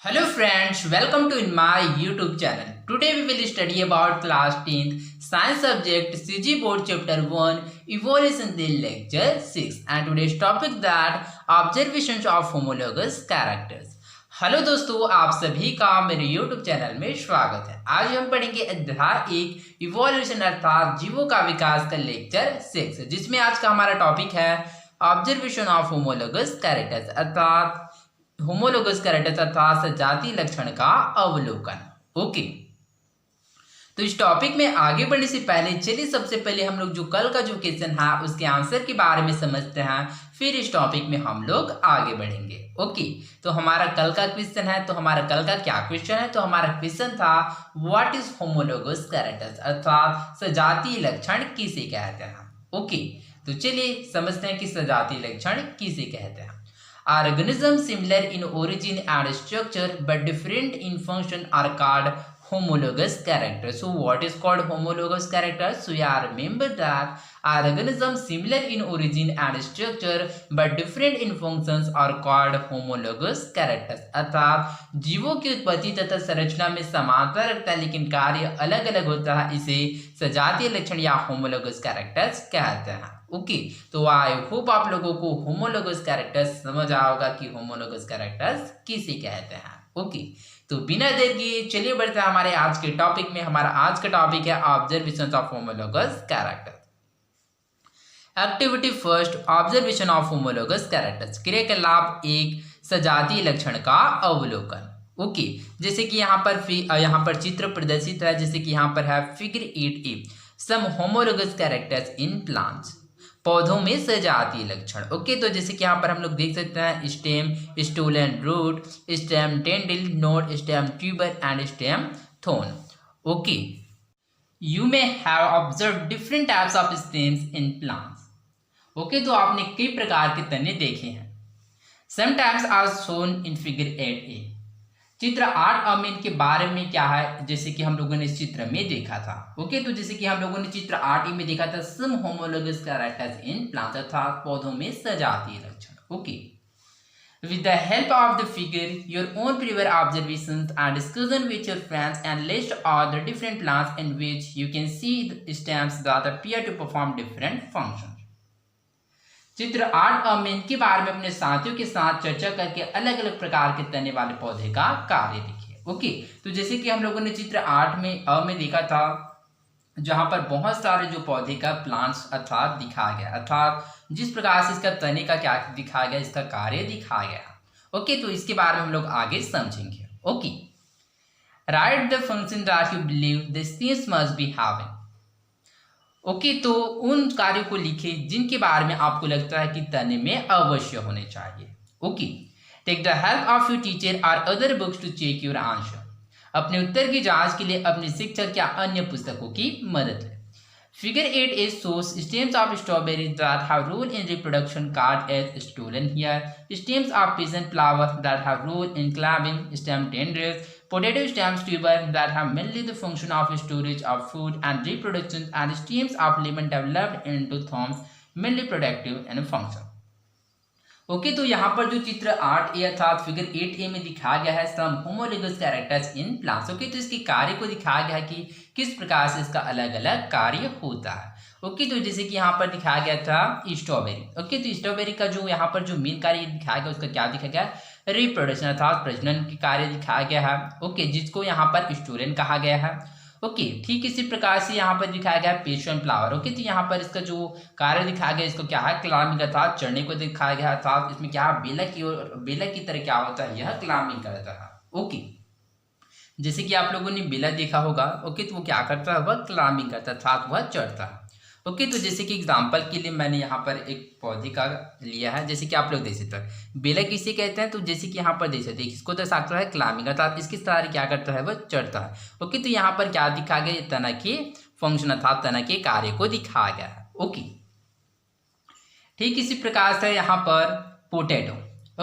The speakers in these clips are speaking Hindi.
Hello friends, welcome to in my YouTube channel. Today we will study about class 10th science subject CG board chapter 1 evolution in lecture 6 and today's topic that observations of homologous characters. Hello दोस्तों, आप सभी का मेरे YouTube चैनल में स्वागत है। आज हम पढ़ेंगे अध्याय 1 इवोल्यूशन अर्थात जीवों का विकास का लेक्चर 6 जिसमें आज का हमारा टॉपिक है ऑब्जर्वेशन ऑफ होमोलोगस कैरेक्टर्स अर्थात होमोलोगस कैरेक्टर्स अर्थात सजातीय लक्षण का अवलोकन। ओके, तो इस टॉपिक में आगे बढ़ने से पहले चलिए सबसे पहले हम लोग जो कल का जो क्वेश्चन है उसके आंसर के बारे में समझते हैं, फिर इस टॉपिक में हम लोग आगे बढ़ेंगे। ओके, तो हमारा कल का क्वेश्चन है, तो हमारा कल का क्या क्वेश्चन है, तो हमारा क्वेश्चन था व्हाट इज होमोलोगस कैरेक्टर्स अर्थात सजातीय लक्षण किसे कहते हैं। ओके, तो चलिए समझते हैं कि सजातीय लक्षण किसे कहते हैं। Organisms similar in origin and structure but different in function are called homologous characters. So what is called homologous characters? So yeah, remember that organisms similar in origin and structure but different in functions are called homologous characters. अर्थात जीवों की उत्पत्ति तथा संरचना में समानता रखता है लेकिन कार्य अलग अलग होता है, इसे सजातीय लक्षण या होमोलोगस कैरेक्टर्स कहते हैं। ओके, तो आई होप आप लोगों को होमोलोगस कैरेक्टर्स समझ आया होगा कि होमोलोगस कैरेक्टर्स किसे कहते हैं। ओके, तो बिना देर किए चलिए बढ़ते हैं हमारे आज के टॉपिक में। हमारा आज का टॉपिक है observation of homologous characters. Activity first, observation of homologous characters. क्रियाकलाप एक, सजातीय लक्षण का अवलोकन। ओके, जैसे कि यहाँ पर चित्र प्रदर्शित है, जैसे कि यहाँ पर है figure 8a, some homologous characters in plants, पौधों में सजातीय लक्षण। ओके, तो जैसे कि यहाँ पर हम लोग देख सकते हैं stem, stool and root, stem tendril, node, stem tuber and stem thorn. Okay, you may have observe different types of stems in plants. Okay, तो आपने कई प्रकार के तने देखे हैं। Some types are shown in figure 8a। चित्र 8 में इनके बारे में क्या है, जैसे कि हम लोगों ने इस चित्र में देखा था। ओके, तो जैसे कि हम लोगों ने चित्र 8 में देखा था सम होमोलोगस कैरेक्टर्स इन प्लांट्स अर्थात पौधों में सजातीय लक्षण। Okay, with the help of the figure, your own prior observations and discussion with your friends and list all the different plants in which you can see the stems that appear to perform different functions. चित्र 8 में इनके बारे में अपने साथियों के साथ चर्चा करके अलग अलग प्रकार के तने वाले पौधे का कार्य लिखिए। ओके, तो जैसे कि हम लोगों ने चित्र 8 में देखा था जहां पर बहुत सारे जो पौधे का प्लांट्स अर्थात दिखाया गया, अर्थात जिस प्रकार से इसका तने का क्या दिखाया गया, इसका कार्य दिखाया गया। ओके, तो इसके बारे में हम लोग आगे समझेंगे। Okay, right the function that you believe the stems must be having. Okay, तो उन कार्यों को लिखे जिनके बारे में आपको लगता है कि तने में अवश्य होने चाहिए। Okay, take the help of your teacher और other books to check your answer. अपने उत्तर की जांच के लिए अपने शिक्षक या अन्य पुस्तकों की मदद लें। Figure 8a shows stems of strawberry that have role in reproduction called as stolon here. Stems of peasant flower that have role in climbing, stem tendrils, potato stems tuber that have mainly the function of storage of food and reproduction, and stems of lemon developed into thorns mainly productive and function. Okay, तो यहाँ पर जो चित्र 8a अर्थात फिगर 8a में दिखाया गया है some homologous characters in plants. Okay, तो इसके कार्य को दिखाया गया है कि किस प्रकार से इसका अलग अलग कार्य होता है। ओके, तो जैसे कि यहाँ पर दिखाया गया था स्ट्रॉबेरी। ओके, तो स्ट्रॉबेरी का जो यहाँ पर जो मेन कार्य दिखाया गया उसका क्या दिखाया गया, रिप्रोडक्शन अर्थात प्रजनन के कार्य दिखाया गया है। ओके, जिसको यहाँ पर स्टोलन कहा गया है। ओके, ठीक इसी प्रकार से यहाँ पर दिखाया गया पेशन फ्लावर। ओके, तो यहाँ पर इसका जो कार्य दिखाया गया इसको क्या है, क्लाइंबिंग अर्थात चढ़ने को दिखाया गया अर्थात इसमें क्या है, बेला की तरह क्या होता है, यह क्लाइंबिंग करता है। ओके, जैसे कि आप लोगों ने बेला देखा होगा। ओके, तो वो क्या करता है, वह क्लाइंबिंग करता है अर्थात वह चढ़ता है। ओके, तो जैसे कि एग्जाम्पल के लिए मैंने यहाँ पर एक पौधे का लिया है, जैसे कि आप लोग देख सकते हैं बेला किसे कहते हैं, तो जैसे कि यहाँ पर देख सकते हैं इसको दर्शाता है क्लाइंबिंग अर्थात इसके सारे क्या करता है, वह चढ़ता है। ओके, तो यहाँ पर क्या दिखा गया, तना के फंक्शन अर्थात तना के कार्य को दिखाया गया है। ओके, ठीक इसी प्रकार से यहाँ पर पोटैटो।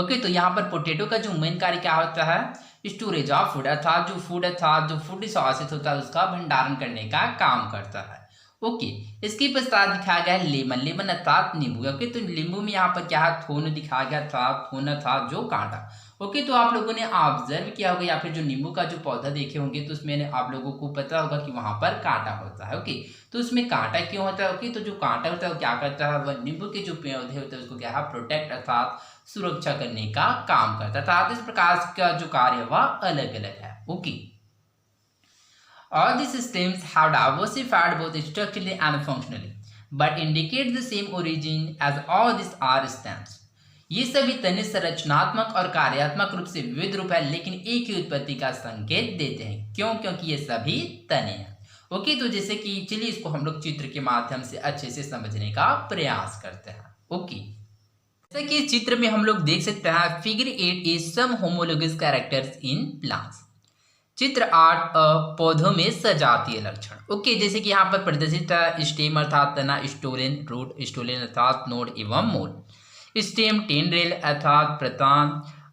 ओके, तो यहाँ पर पोटैटो का जो मेन कार्य क्या होता है, स्टोरेज ऑफ फूड अर्थात जो फूड रिसोर्सेज होता है उसका भंडारण करने का काम करता है। ओके, इसके पश्चात दिखाया गया है लेमन अर्थात नींबू। ओके, तो नींबू में यहाँ पर क्या है, थोन दिखाया गया था, थोन था जो कांटा। ओके, तो आप लोगों ने ऑब्जर्व किया होगा या फिर जो नींबू का जो पौधा देखे होंगे तो उसमें आप लोगों को पता होगा कि वहां पर कांटा होता है। ओके, तो उसमें कांटा क्यों होता है? ओके, तो जो कांटा होता है वो क्या करता है, वह नींबू के जो पौधे होते हैं उसको क्या है, प्रोटेक्ट अर्थात सुरक्षा करने का काम करता है। अर्थात इस प्रकार का जो कार्य है वह अलग अलग है। Okay, all these stems have diversified both structurally and functionally but indicate the same origin as all these are stems। ये सभी तने संरचनात्मक और कार्यात्मक रूप से विविध रूप है लेकिन एक ही उत्पत्ति का संकेत देते हैं। क्यों? क्योंकि ये सभी तने हैं। ओके, तो जैसे कि चलिए इसको हम लोग चित्र के माध्यम से अच्छे से समझने का प्रयास करते हैं। ओके, जैसे कि चित्र में हम लोग देख सकते हैं figure 8 is some homologous characters in plants. चित्र 8 पौधों में सजातीय लक्षण। ओके, जैसे कि यहाँ पर प्रदर्शित है स्टेम अर्थात तना, स्टोलेन रूट, स्टोलेन अर्थात नोड एवं मोल, स्टेम टेंड्रिल अर्थात प्रतान,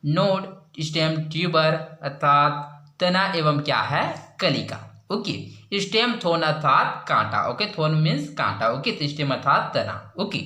नोड स्टेम ट्यूबर अर्थात तना एवं क्या है, कलिका। ओके, स्टेम थोन अर्थात कांटा। ओके, थोन मीन्स कांटा। ओके, तो स्टेम अर्थात तना। ओके,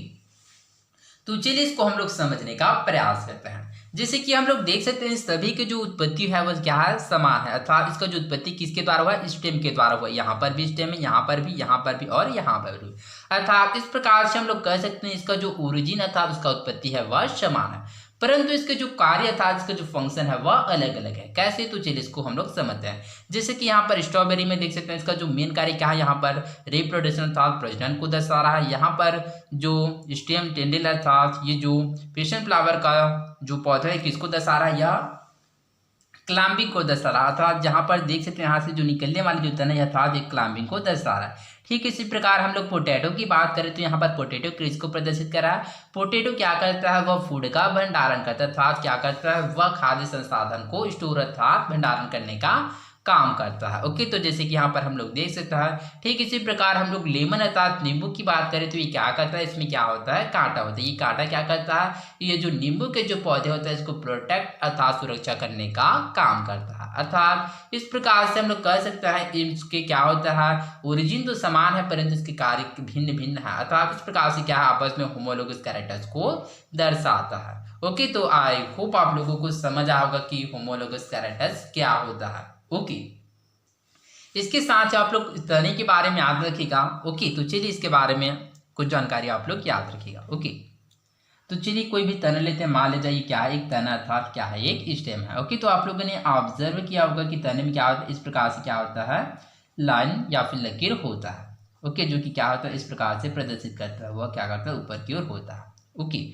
तो चलिए इसको हम लोग समझने का प्रयास करते हैं। जैसे कि हम लोग देख सकते हैं सभी की जो उत्पत्ति है वह क्या है, समान है। अर्थात इसका जो उत्पत्ति किसके द्वारा हुआ, स्टेम के द्वारा हुआ। यहाँ पर भी स्टेम है, यहाँ पर भी, यहाँ पर भी और यहाँ पर भी। अर्थात इस प्रकार से हम लोग कह सकते हैं इसका जो ओरिजिन अर्थात उसका उत्पत्ति है वह समान है, परंतु इसके जो कार्य था, इसका जो फंक्शन है वह अलग अलग है। कैसे? तो चलिए इसको हम लोग समझते हैं। जैसे कि यहाँ पर स्ट्रॉबेरी में देख सकते हैं इसका जो मेन कार्य क्या है, यहाँ पर रिप्रोडक्शन अर्थात प्रजनन को दर्शा रहा है। यहाँ पर जो स्टेम टेंडिल अर्थात ये जो पेशन फ्लावर का जो पौधा है किसको दर्शा रहा है, यह क्लाइंबिंग को दर्शा रहा था। जहाँ पर देख सकते हैं यहाँ से जो निकलने वाली जो तना है अर्थात एक क्लाइंबिंग को दर्शा रहा है। ठीक इसी प्रकार हम लोग पोटैटो की बात करें तो यहाँ पर पोटैटो किसको प्रदर्शित कर रहा है, पोटैटो क्या करता है, वह फूड का भंडारण करता है अर्थात क्या करता है, वह खाद्य संसाधन को स्टोर अर्थात भंडारण करने का काम करता है। ओके, तो जैसे कि यहाँ पर हम लोग देख सकते हैं। ठीक इसी प्रकार हम लोग लेमन अर्थात नींबू की बात करें तो ये क्या करता है, इसमें क्या होता है, कांटा होता है। ये कांटा क्या करता है, ये जो नींबू के जो पौधे होते हैं इसको प्रोटेक्ट अर्थात सुरक्षा करने का काम करता है। अर्थात इस प्रकार से हम लोग कह सकते हैं इसके क्या होता है, ओरिजिन तो समान है परंतु इसके कार्य भिन्न भिन्न है। अर्थात इस प्रकार से क्या है, आपस में होमोलोगस कैरेक्टर्स को दर्शाता है। ओके, तो आई होप आप लोगों को समझ आया होगा कि होमोलोगस कैरेक्टर्स क्या होता है। ओके, इसके साथ आप लोग तने के बारे में याद रखिएगा। ओके, तो चलिए इसके बारे में कुछ जानकारी आप लोग याद रखिएगा। ओके, तो चलिए कोई भी तना लेते हैं, मान लीजिए क्या है, एक तना अर्थात क्या है, एक स्टेम है। ओके, तो आप लोगों ने ऑब्जर्व किया होगा कि तने में क्या होता है, इस प्रकार से क्या होता है, लाइन या फिर लकीर होता है। ओके, जो कि क्या होता है, इस प्रकार से प्रदर्शित करता है, वह क्या करता है, ऊपर की ओर होता है। ओके,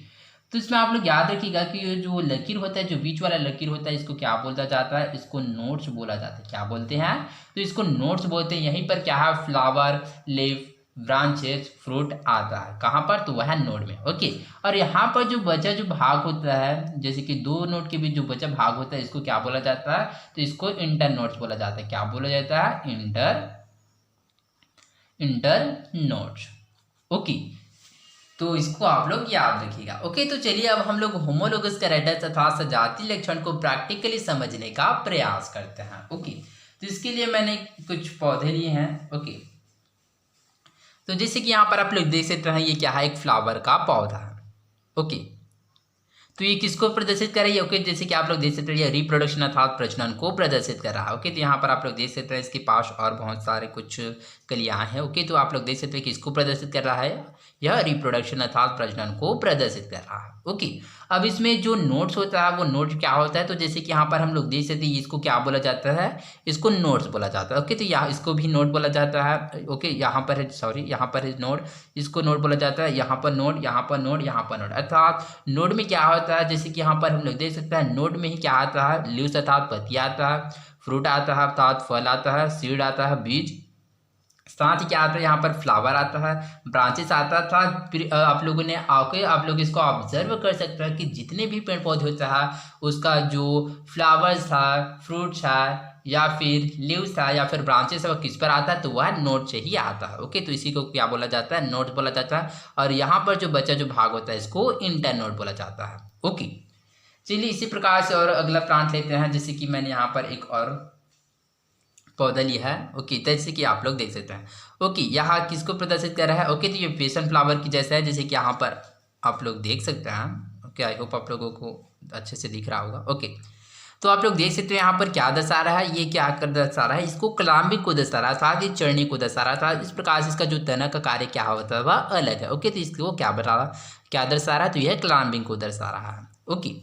तो इसमें आप लोग याद रखिएगा कि ये जो लकीर होता है, जो बीच वाला लकीर होता है, इसको क्या बोला जाता है, इसको नोट्स बोला जाता है। क्या बोलते हैं, तो इसको नोट्स बोलते हैं। यहीं पर क्या है, फ्लावर, लीफ, ब्रांचेस, फ्रूट आता है। कहाँ पर, तो वह है नोड में। ओके, और यहाँ पर जो बचा जो भाग होता है, जैसे कि दो नोड के बीच जो बचा भाग होता है, इसको क्या बोला जाता है, तो इसको इंटर नोड्स बोला जाता है। क्या बोला जाता है, इंटर नोड्स। ओके, तो इसको आप लोग याद रखिएगा। ओके, तो चलिए अब हम लोग होमोलोगस कैरेक्टर्स तथा सजातीय लक्षण को प्रैक्टिकली समझने का प्रयास करते हैं। ओके, तो इसके लिए मैंने कुछ पौधे लिए हैं। ओके, तो जैसे कि यहाँ पर आप लोग देख सकते हैं ये क्या है, एक फ्लावर का पौधा है। ओके, तो ये किसको प्रदर्शित कर रही है, ओके, जैसे कि आप लोग देख सकते हैं ये रिप्रोडक्शन अर्थात प्रजनन को प्रदर्शित कर रहा है। ओके, तो यहाँ पर आप लोग देख सकते हैं इसके पास और बहुत सारे कुछ कलियां हैं। ओके, तो आप लोग देख सकते हैं कि इसको प्रदर्शित कर रहा है, यह रिप्रोडक्शन अर्थात प्रजनन को प्रदर्शित कर रहा है। ओके, अब इसमें जो नोट्स होता है वो नोट क्या होता है, तो जैसे कि यहाँ पर हम लोग देख सकते हैं इसको क्या बोला जाता है, इसको नोट्स बोला जाता है। ओके, तो यहाँ इसको भी नोट बोला जाता है। ओके, यहाँ पर है, सॉरी, यहाँ पर है नोट, इसको नोट बोला जाता है। यहाँ पर नोट, यहाँ पर नोट, यहाँ पर नोट। अर्थात नोट में क्या होता है, जैसे कि यहाँ पर हम लोग देख सकते हैं नोट में ही क्या आता है, लीव्स अर्थात पत्तियाँ आता है, फ्रूट आता है अर्थात फल आता है, सीड आता है बीज, साथ ही क्या आता है, यहाँ पर फ्लावर आता है, ब्रांचेस आता था। फिर आप लोगों ने आके आप लोग इसको ऑब्जर्व कर सकते हैं कि जितने भी पेड़ पौधे होता है उसका जो फ्लावर्स था, फ्रूट्स है या फिर लीव्स था या फिर ब्रांचेस है वो किस पर आता है, तो वह नोट से ही आता है। ओके, तो इसी को क्या बोला जाता है, नोट बोला जाता है। और यहाँ पर जो बचा जो भाग होता है इसको इंटर नोट बोला जाता है। ओके, चलिए इसी प्रकार से और अगला प्लांट लेते हैं। जैसे कि मैंने यहाँ पर एक और पौधा लिया है। ओके, जैसे कि आप लोग देख सकते हैं। ओके, यहाँ किसको प्रदर्शित कर रहा है, ओके, तो ये पैशन फ्लावर की जैसा है, जैसे कि यहाँ पर आप लोग देख सकते हैं। ओके, आई होप आप लोगों को अच्छे से दिख रहा होगा। ओके, तो आप लोग देख सकते हो यहाँ पर क्या दर्शा रहा है, ये क्या कर दर्शा रहा है, इसको क्लाइंबिंग को दर्शा रहा है, साथ ही चढ़ने को दर्शा रहा था। इस प्रकार से इसका जो तना का कार्य क्या होता है वह अलग है। ओके, तो इसको क्या बता रहा, क्या दर्शा रहा है, तो यह क्लाइंबिंग को दर्शा रहा है। ओके,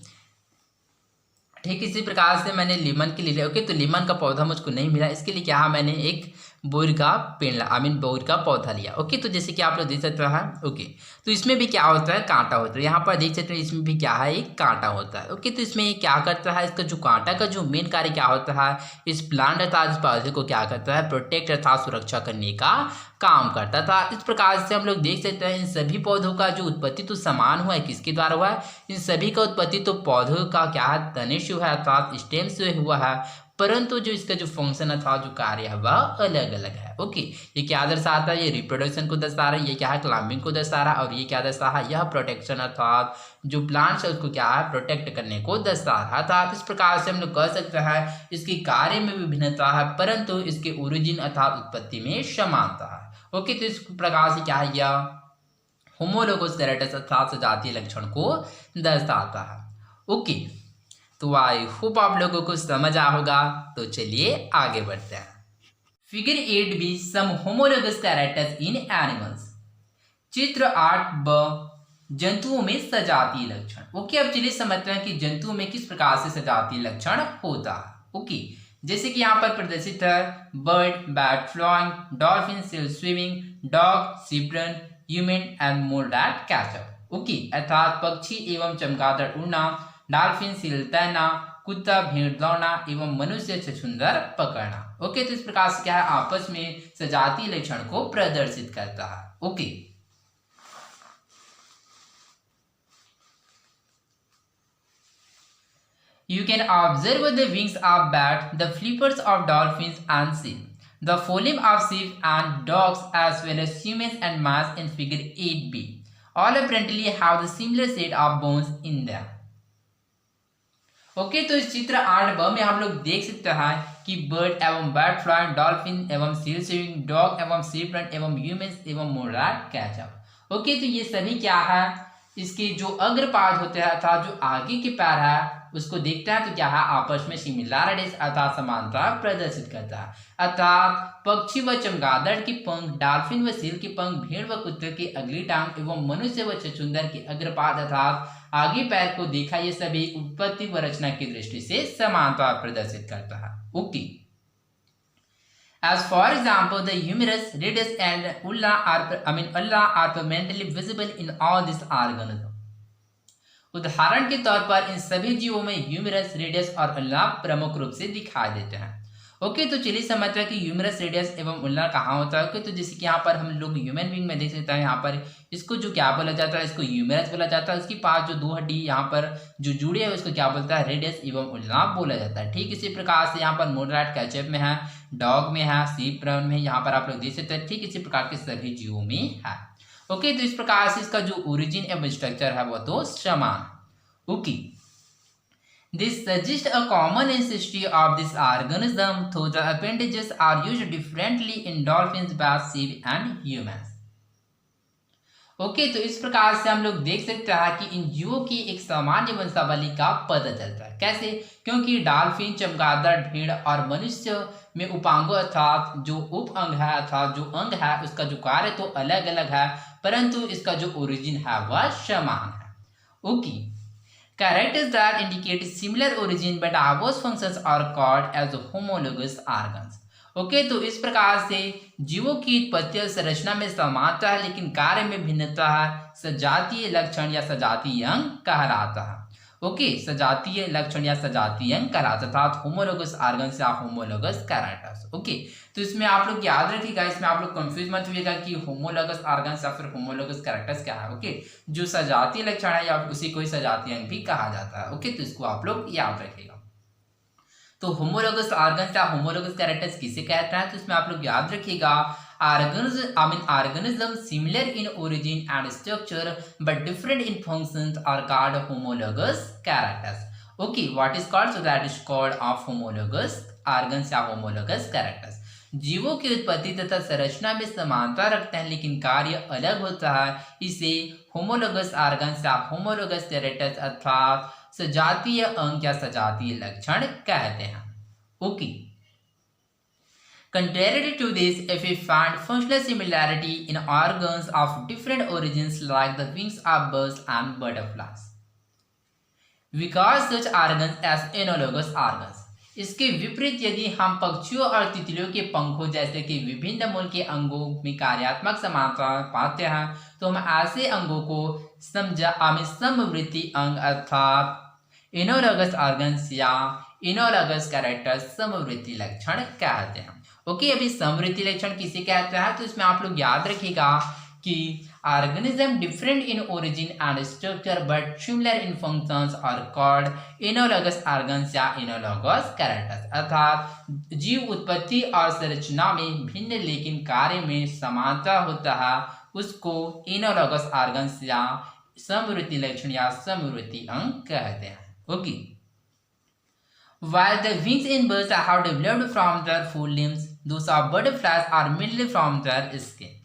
ठीक इसी प्रकार से मैंने लीमन के लिए, ओके, तो लीमन का पौधा मुझको नहीं मिला, इसके लिए क्या मैंने एक बोर का पेड़ बोर का पौधा लिया। ओके, तो जैसे कि आप लोग देख सकते हैं। ओके, तो इसमें भी क्या होता है, कांटा होता है। यहाँ पर देख सकते हैं इसमें भी क्या है, एक कांटा होता है। ओके, तो इसमें ये क्या करता है, इसका जो कांटा का जो मेन कार्य क्या होता है, इस प्लांट अर्थात इस पौधे को क्या करता है, प्रोटेक्ट अर्थात सुरक्षा करने का काम करता था। इस प्रकार से हम लोग देख सकते हैं इन सभी पौधों का जो उत्पत्ति तो समान हुआ है, किसके द्वारा हुआ है, इन सभी का उत्पत्ति तो पौधों का क्या है, तने से हुआ है अर्थात स्टेम से हुआ है, परंतु जो इसका जो फंक्शन अर्थात जो कार्य है वह अलग अलग है। ओके, ये क्या दर्शाता है, ये रिप्रोडक्शन को दर्शा रहा है, ये क्या है, क्लाइंबिंग को दर्शा रहा है, और ये क्या दर्शा रहा है, यह प्रोटेक्शन अर्थात जो प्लांट्स है उसको क्या है, प्रोटेक्ट करने को दर्शा रहा था। इस प्रकार से हम लोग कह सकते हैं इसकी कार्य में विभिन्नता है, परंतु इसके ओरिजिन अर्थात उत्पत्ति में समानता है। ओके, तो इस प्रकार से क्या है, यह होमोलोगस कैरेक्टर्स अर्थात सजातीय लक्षण को दर्शाता है। ओके, तो आई होप आप लोगों को समझ आ होगा। तो चलिए आगे बढ़ते हैं। Figure 8b some homologous characters in animals. चित्र 8b जंतुओं में सजातीय लक्षण। ओके, अब चलिए समझते हैं कि जंतुओं में किस प्रकार से सजातीय लक्षण होता है। ओके, जैसे कि यहाँ पर प्रदर्शित है, bird, bat flying, dolphin seal swimming, dog sprint, human and mole rat catch up. Okay, अर्थात पक्षी एवं चमगादड़ उड़ना, डॉल्फिन सील तैरना, कुत्ता भेड़ दौड़ना एवं मनुष्य छछूंदर पकड़ना। ओके, तो इस प्रकार से क्या है, आपस में सजातीय लक्षण को प्रदर्शित करता है। Okay, you can observe the wings of bat, the flippers of dolphins and seal, the phloem of sheep and dogs as well as humans and mice in figure 8b. All apparently have the similar set of bones in them. Okay, तो इस चित्र 8b में हम लोग देख सकते हैं कि बर्ड एवं बैट फ्लाइंग, डॉल्फिन एवं सील स्विमिंग, डॉग एवं सीप्रन एवं ह्यूमंस एवं मोल रैट कैचअप। ओके, तो ये सभी क्या है, इसके जो अग्रपाद होते हैं अर्थात जो आगे के पैर है उसको देखते हैं तो क्या है, आपस में सिमिलैरिटीज अर्थात समानता प्रदर्शित करता है। अर्थात पक्षी व चमगादड़ के पंख, डॉल्फिन व सील के पंख, भेड़ व कुत्ते की अगली टांग एवं मनुष्य व छछूंदर के अग्रपाद अर्थात आगे पैर को देखा, ये सभी उत्पत्ति व रचना की दृष्टि से समानता प्रदर्शित करता है। Okay, as for example the humerus, radius and ulna are permanently visible in all these organisms. उदाहरण के तौर पर इन सभी जीवों में ह्यूमरस, रेडियस और उल्ना प्रमुख रूप से दिखाई देते हैं। ओके, तो चलिए समझते हैं कि ह्यूमरस, रेडियस एवं उल्ना कहाँ होता है। ओके, तो जैसे कि यहाँ पर हम लोग ह्यूमन बीइंग में देख सकते हैं, यहाँ पर इसको जो क्या बोला जाता है, इसको ह्यूमरस बोला जाता है। उसके पास जो दो हड्डी यहाँ पर जो जुड़े है उसको क्या बोलता है, रेडियस एवं उल्ना बोला जाता है। ठीक इसी प्रकार से यहाँ पर मोल रैट कैचअप में है, डॉग में है, सीप्रन में, यहाँ पर आप लोग देख सकते हैं। ठीक इसी प्रकार के सभी जीवों में है। ओके, तो इस प्रकार से इसका जो ओरिजिन एवं स्ट्रक्चर है वह तो समान। Okay, this suggests a common ancestry of this organism, though the appendages are used differently in dolphins, bats, sheep and humans. Okay, तो इस प्रकार से हम लोग देख सकते हैं कि इन जीवों की एक सामान्य वंशावली का पता चलता है। कैसे? क्योंकि डॉल्फिन, चमगादड़, भेड़ और मनुष्य में उपांगों अर्थात जो उप अंग है अर्थात जो अंग है उसका जो कार्य तो अलग अलग है, परंतु इसका जो ओरिजिन है वह समान है। Okay, characters that indicate similar origin but whose functions are called as homologous organs. Okay, तो इस प्रकार से जीवों की उत्पत्ति और संरचना में समानता है लेकिन कार्य में भिन्नता है, सजातीय लक्षण या सजातीय अंग कहलाता है। ओके, सजातीय लक्षण या सजातीय अंग कहलाता है अर्थात होमोलोगस ऑर्गन्स या होमोलोगस कैरेक्टर्स। ओके, तो इसमें आप लोग याद रखिएगा, इसमें आप लोग कंफ्यूज मत होइएगा कि होमोलोगस ऑर्गन्स या फिर होमोलोगस कैरेक्टर्स क्या है। ओके, जो सजातीय लक्षण है या उसी को सजातीय अंग भी कहा जाता है। ओके, तो इसको आप लोग याद रखिएगा। तो होमोलोगस ऑर्गन्स या होमोलोगस कैरेक्टर्स किसे कहते हैं, तो इसमें आप लोग याद रखिएगा organism similar in origin and structure but different in functions are called homologous characters. Okay, what is called? So that is called of homologous organs या homologous characters. जीवों की उत्पत्ति तथा संरचना में समानता रखते हैं लेकिन कार्य अलग होता है, इसे होमोलोगस ऑर्गन्स या होमोलोगस कैरेक्टर्स अर्थात सजातीय अंग या सजातीय लक्षण कहते हैं। Okay, contrary to this, if we find functional similarity in organs of different origins like the wings of birds and butterflies, because such organs as analogous organs. इसके विपरीत यदि हम पक्षियों और तितलियों के पंखों जैसे कि विभिन्न मूल के अंगों में कार्यात्मक समानता पाते हैं, तो हम ऐसे अंगों को समवृत्ति अंग अर्थात इनोलॉगस ऑर्गन्स या इनोलॉगस कैरेक्टर्स समवृत्ति लक्षण कहते हैं। ओके, अभी समवृत्ति लक्षण किसे कहते हैं, तो इसमें आप लोग याद रखिएगा कि organism different in origin and structure but similar in functions are called analogous organs या इनोलॉगस कैरेक्टर्स, अर्थात जीव उत्पत्ति और संरचना में भिन्न लेकिन कार्य में समानता होता है, उसको इनोलॉगस ऑर्गन्स या समवृत्ति लक्षण या समवृत्ति अंग कहते हैं। Okay, while the wings in birds have developed from their forelimbs, those of butterflies are mainly from their skin.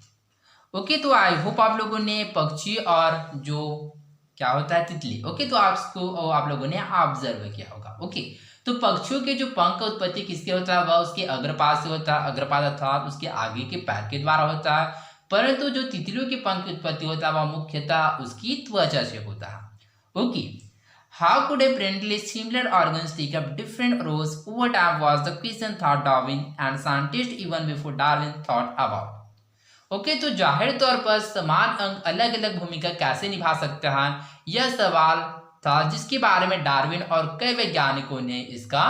Okay, तो आई होप आप लोगों ने पक्षी और जो क्या होता है तितली, ओके, तो आप लोगों ने ऑब्जर्व किया होगा। ओके, तो पक्षियों के जो पंख का उत्पत्ति किसके होता है, वह उसके अग्रपाद से होता है, अग्रपाद अर्थात उसके आगे के पैर के द्वारा होता है, परंतु जो तितलियों के पंख की उत्पत्ति होता है वह मुख्यतः उसकी त्वचा से होता है। Okay, how could apparently similar organs take up different roles over time was the question thought Darwin and scientists even before Darwin thought about. Okay, तो जाहिर तौर पर समान अंग अलग अलग भूमिका कैसे निभा सकते हैं, यह सवाल था जिसके बारे में डार्विन और कई वैज्ञानिकों ने इसका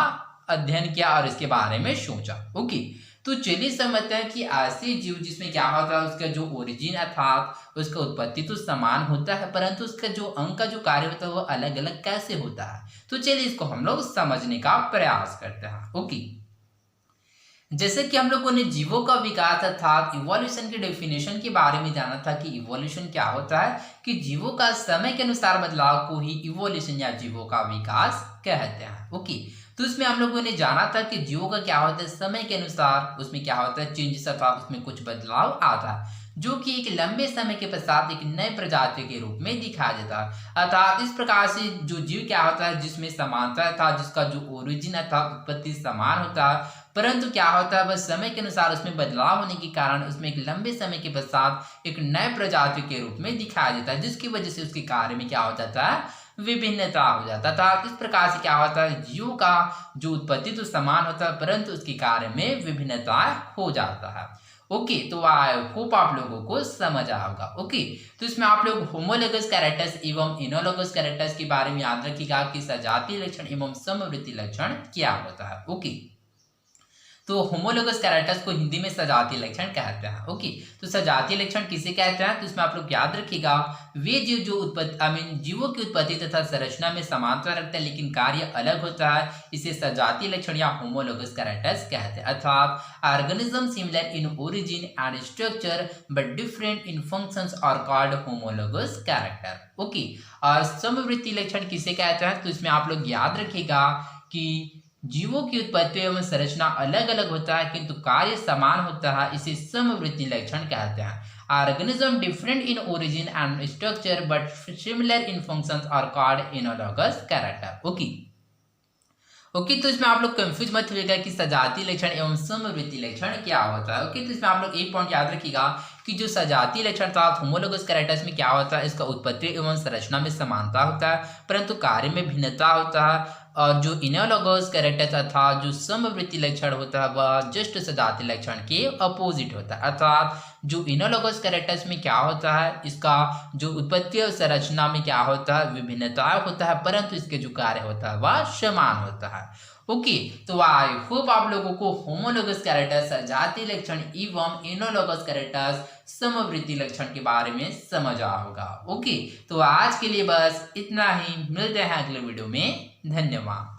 अध्ययन किया और इसके बारे में सोचा। ओके, तो चलिए समझते हैं कि ऐसे जीव जिसमें क्या होता है, उसका जो ओरिजिन अर्थात उसका उत्पत्ति तो समान होता है, परंतु उसका जो अंग का जो कार्य होता है वो अलग अलग कैसे होता है। तो चलिए इसको हम लोग समझने का प्रयास करते हैं। ओके, जैसे कि हम लोगों ने जीवों का विकास अर्थात इवोल्यूशन की डेफिनेशन के बारे में जाना था कि इवोल्यूशन क्या होता है, कि जीवों का समय के अनुसार बदलाव को ही इवोल्यूशन या जीवों का विकास कहते हैं। ओके, तो इसमें हम लोगों ने जाना था कि जीवों का क्या होता है, समय के अनुसार उसमें क्या होता है, चेंजेस अर्थात उसमें कुछ बदलाव आता है, जो कि एक लंबे समय के पश्चात एक नए प्रजाति के रूप में दिखाया जाता है। अर्थात इस प्रकार से जो जीव क्या होता है जिसमें समानता था, जिसका जो ओरिजिन अर्थात उत्पत्ति समान होता है, परंतु क्या होता है बस समय के अनुसार उसमें बदलाव होने के कारण उसमें एक लंबे समय के पश्चात एक नए प्रजाति के रूप में दिखाया जाता है, जिसकी वजह से उसके कार्य में क्या हो जाता है, विभिन्नता हो जाता था। इस प्रकार से क्या होता है, जीव का जो उत्पत्ति तो समान होता है परंतु उसके कार्य में विभिन्नता हो जाता है। ओके, तो आई होप आप लोगों को समझ आया होगा। ओके, तो इसमें आप लोग होमोलोगस कैरेक्टर्स एवं इनोलोगस कैरेक्टर्स के बारे में याद रखिएगा कि सजातीय लक्षण एवं समवृत्ति लक्षण क्या होता है। ओके, तो होमोलोगस कैरेक्टर्स को हिंदी में सजातीय लक्षण कहते हैं। ओके, तो सजातीय लक्षण किसे कहते हैं, तो इसमें आप लोग याद रखिएगा वे जीव जो उत्पत्ति जीवों की उत्पत्ति तथा संरचना में समानता रखते हैं लेकिन कार्य अलग होता है, इसे सजातीय लक्षण या होमोलोगस कैरेक्टर्स कहते हैं। अर्थात organism similar in origin and structure but different in functions are called homologous character. Okay, और समवृत्ति लक्षण किसे कहते हैं, तो इसमें आप लोग याद रखिएगा कि जीवों की उत्पत्ति एवं संरचना अलग अलग होता है किंतु कार्य समान होता है, इसे समवृत्ति लक्षण कहते हैं। Organism different in origin and structure but similar in functions are called analogous character. Okay, तो इसमें आप लोग कंफ्यूज मत होइएगा कि सजातीय लक्षण एवं समवृत्ति लक्षण क्या होता है। ओके, तो इसमें आप लोग एक पॉइंट याद रखिएगा कि जो सजातीय लक्षण था होमोलोगस कैरेक्टर्स में क्या होता है, इसका उत्पत्ति एवं संरचना में समानता होता है परंतु कार्य में भिन्नता होता है, और जो इनोलॉगस कैरेक्टर्स था जो समवृत्ति लक्षण होता है वह जस्ट सजातीय लक्षण के अपोजिट होता है। अर्थात जो इनोलॉगस कैरेक्टर्स में क्या होता है, इसका जो उत्पत्ति और संरचना में क्या होता है, विभिन्नता होता है परंतु इसके जो कार्य होता है वह समान होता है। ओके, तो आई होप आप लोगों को होमोलोगस कैरेक्टर्स सजातीय लक्षण एवं इनोलॉगस कैरेक्टर्स समवृत्ति लक्षण के बारे में समझ आया होगा। ओके, तो आज के लिए बस इतना ही, मिलते हैं अगले वीडियो में। धन्यवाद।